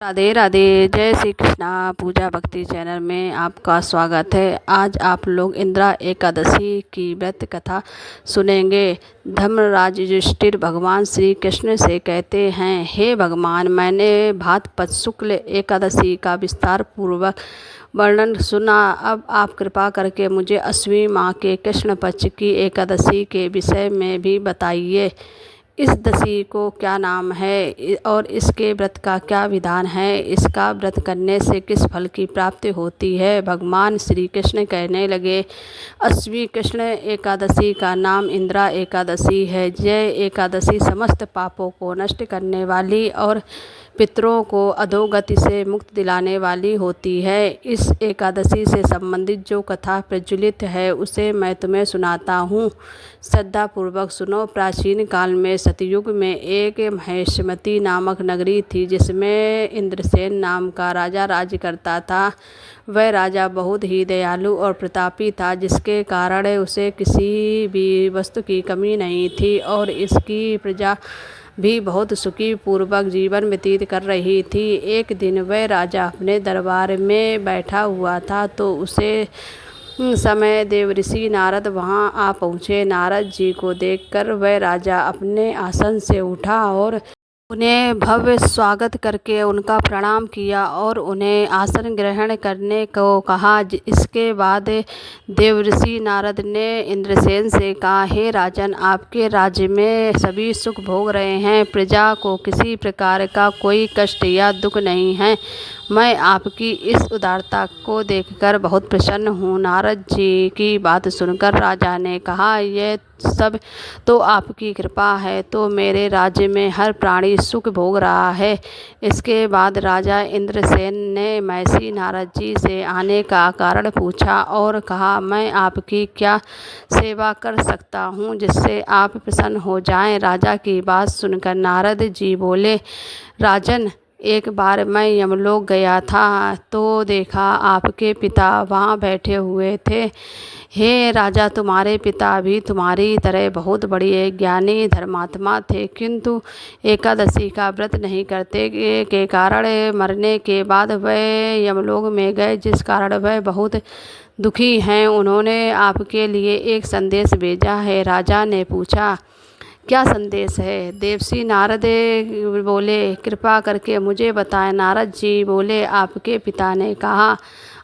राधे राधे। जय श्री कृष्णा। पूजा भक्ति चैनल में आपका स्वागत है। आज आप लोग इंदिरा एकादशी की व्रत कथा सुनेंगे। धर्मराज युधिष्ठिर भगवान श्री कृष्ण से कहते हैं, हे भगवान, मैंने भाद्रपद शुक्ल एकादशी का विस्तार पूर्वक वर्णन सुना। अब आप कृपा करके मुझे अश्विनी माह के कृष्ण पक्ष की एकादशी के विषय में भी बताइए। इस दशी को क्या नाम है और इसके व्रत का क्या विधान है? इसका व्रत करने से किस फल की प्राप्ति होती है? भगवान श्री कृष्ण कहने लगे, अश्विनी कृष्ण एकादशी का नाम इंदिरा एकादशी है। जय एकादशी समस्त पापों को नष्ट करने वाली और पितरों को अधोगति से मुक्त दिलाने वाली होती है। इस एकादशी से संबंधित जो कथा प्रचलित है उसे मैं तुम्हें सुनाता हूँ, श्रद्धापूर्वक सुनो। प्राचीन काल में सतयुग में एक महेशमती नामक नगरी थी जिसमें इंद्रसेन नाम का राजा राज्य करता था। वह राजा बहुत ही दयालु और प्रतापी था, जिसके कारण उसे किसी भी वस्तु की कमी नहीं थी और इसकी प्रजा भी बहुत सुखी पूर्वक जीवन व्यतीत कर रही थी। एक दिन वह राजा अपने दरबार में बैठा हुआ था तो उसे समय देवऋषि नारद वहां आ पहुँचे। नारद जी को देखकर वह राजा अपने आसन से उठा और उन्हें भव्य स्वागत करके उनका प्रणाम किया और उन्हें आसन ग्रहण करने को कहा। इसके बाद देवऋषि नारद ने इंद्रसेन से कहा, हे राजन, आपके राज्य में सभी सुख भोग रहे हैं, प्रजा को किसी प्रकार का कोई कष्ट या दुख नहीं है। मैं आपकी इस उदारता को देखकर बहुत प्रसन्न हूँ। नारद जी की बात सुनकर राजा ने कहा, यह सब तो आपकी कृपा है, तो मेरे राज्य में हर प्राणी सुख भोग रहा है। इसके बाद राजा इंद्रसेन ने महर्षि नारद जी से आने का कारण पूछा और कहा, मैं आपकी क्या सेवा कर सकता हूँ जिससे आप प्रसन्न हो जाएं। राजा की बात सुनकर नारद जी बोले, राजन, एक बार मैं यमलोक गया था तो देखा आपके पिता वहाँ बैठे हुए थे। हे राजा, तुम्हारे पिता भी तुम्हारी तरह बहुत बड़े ज्ञानी धर्मात्मा थे, किंतु एकादशी का व्रत नहीं करते के कारण मरने के बाद वह यमलोक में गए, जिस कारण वह बहुत दुखी हैं। उन्होंने आपके लिए एक संदेश भेजा है। राजा ने पूछा, क्या संदेश है? देवर्षि नारद बोले, कृपा करके मुझे बताएं। नारद जी बोले, आपके पिता ने कहा,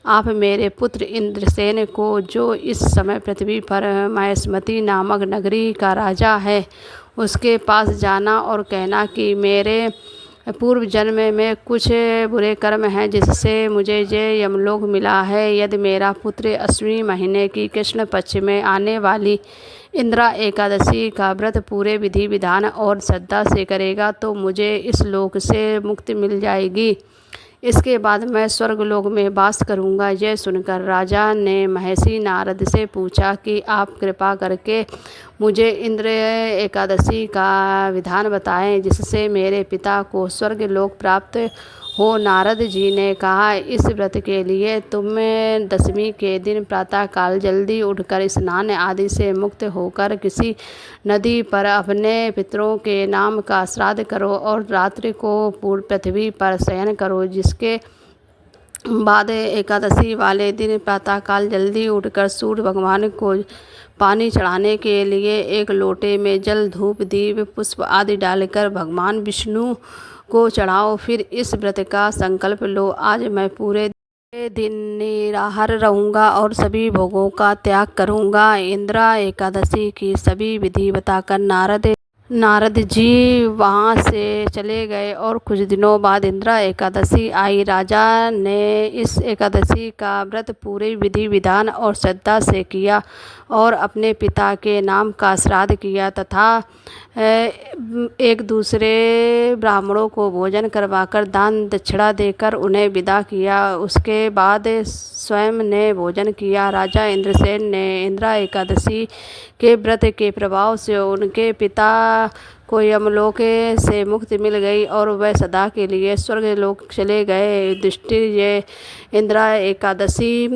आप मेरे पुत्र इंद्रसेन को, जो इस समय पृथ्वी पर महेशमती नामक नगरी का राजा है, उसके पास जाना और कहना कि मेरे पूर्व जन्म में कुछ बुरे कर्म हैं जिससे मुझे ये यमलोक मिला है। यदि मेरा पुत्र अश्विनी महीने की कृष्ण पक्ष में आने वाली इंदिरा एकादशी का व्रत पूरे विधि विधान और श्रद्धा से करेगा तो मुझे इस लोक से मुक्ति मिल जाएगी। इसके बाद मैं स्वर्गलोक में वास करूंगा। यह सुनकर राजा ने महर्षि नारद से पूछा कि आप कृपा करके मुझे इंद्र एकादशी का विधान बताएं जिससे मेरे पिता को स्वर्गलोक प्राप्त हो। नारद जी ने कहा, इस व्रत के लिए तुम दशमी के दिन प्रातःकाल जल्दी उठकर स्नान आदि से मुक्त होकर किसी नदी पर अपने पितरों के नाम का श्राद्ध करो और रात्रि को पूर्ण पृथ्वी पर शयन करो। जिसके बाद एकादशी वाले दिन प्रातःकाल जल्दी उठकर सूर्य भगवान को पानी चढ़ाने के लिए एक लोटे में जल, धूप, दीप, पुष्प आदि डालकर भगवान विष्णु को चढ़ाओ। फिर इस व्रत का संकल्प लो, आज मैं पूरे दिन निराहार रहूँगा और सभी भोगों का त्याग करूँगा। इंदिरा एकादशी की सभी विधि बताकर नारद जी वहाँ से चले गए और कुछ दिनों बाद इंदिरा एकादशी आई। राजा ने इस एकादशी का व्रत पूरे विधि विधान और श्रद्धा से किया और अपने पिता के नाम का श्राद्ध किया तथा एक दूसरे ब्राह्मणों को भोजन करवाकर दान दक्षिणा देकर उन्हें विदा किया। उसके बाद स्वयं ने भोजन किया। राजा इंद्रसेन ने इंदिरा एकादशी के व्रत के प्रभाव से उनके पिता को यमलोक से मुक्ति मिल गई और वह सदा के लिए स्वर्गलोक चले गए। युधिष्ठिर, ये इंदिरा एकादशी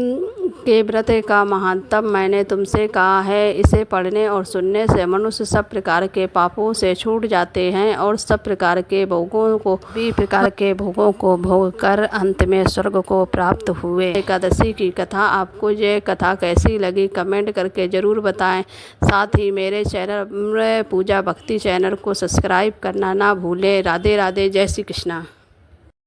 के व्रत का महात्म मैंने तुमसे कहा है। इसे पढ़ने और सुनने से मनुष्य सब प्रकार के पापों से छूट जाते हैं और सब प्रकार के भोगों को भोग कर अंत में स्वर्ग को प्राप्त हुए। एकादशी की कथा। आपको ये कथा कैसी लगी कमेंट करके ज़रूर बताएं। साथ ही मेरे चैनल पूजा भक्ति चैनल को सब्सक्राइब करना ना भूलें। राधे राधे, जय श्री कृष्णा।